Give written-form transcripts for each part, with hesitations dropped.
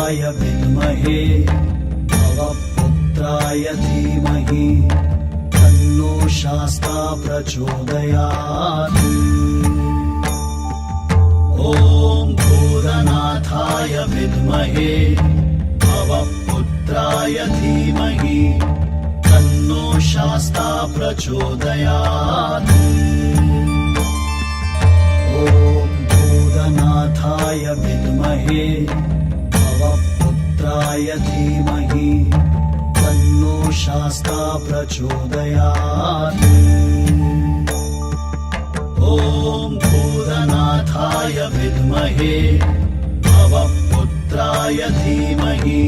भूतनाथाय विद्महे भवपुत्राय धीमहि तन्नो शास्ता प्रचोदयात्। ॐ भूतनाथाय विद्महे भवपुत्राय धीमहि तन्नो शास्ता प्रचोदयात्। ॐ भूतनाथाय विद्महे भवपुत्राय धीमहि तन्नो शास्ता प्रचोदयात्। ॐ भूतनाथाय विद्महे भवपुत्राय धीमहि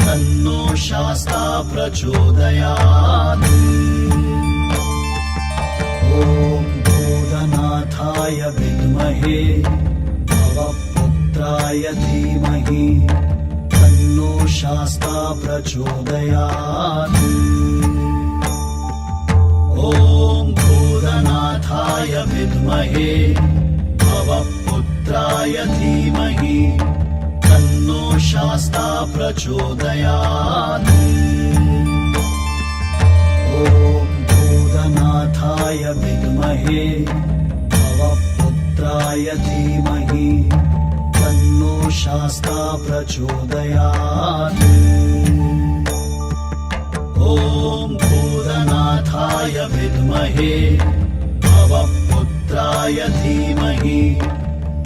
तन्नो शास्ता प्रचोदयात्। ॐ भूतनाथाय विद्महे भवपुत्राय धीमहि तन्नो शास्ता प्रचोदयात्। ॐ भूतनाथाय विद्महे भवपुत्राय धीमहि तन्नो शास्ता प्रचोदयात्। ॐ भूतनाथाय विद्महे भवपुत्राय धीमहि तन्नो शास्ता प्रचोदयात्। ॐ भूतनाथाय विद्महे भवपुत्राय धीमहि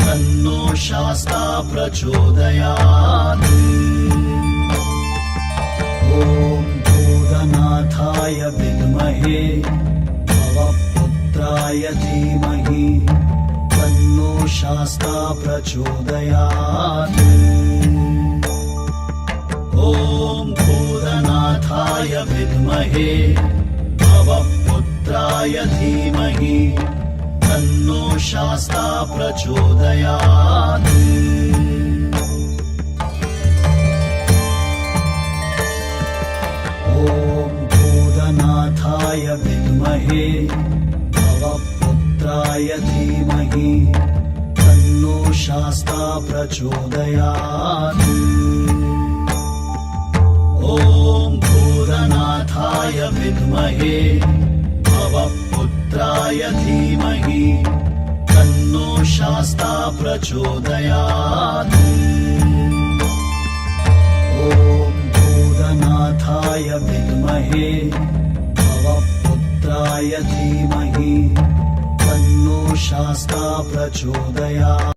तन्नो शास्ता प्रचोदयात्। ॐ भूतनाथाय विद्महे भवपुत्राय धीमहि तन्नो शास्ता प्रचोदयात्। ॐ भूतनाथाय विद्महे भवपुत्राय धीमहि तन्नो शास्ता प्रचोदयात्। ॐ भूतनाथाय विद्महे भवपुत्राय धीमहि तन्नो शास्ता प्रचोदयात्। ॐ भूतनाथाय विद्महे भवपुत्राय धीमहि तन्नो शास्ता प्रचोदयात्। ॐ भूतनाथाय विद्महे भवपुत्राय धीमहि तन्नो शास्ता प्रचोदयात्।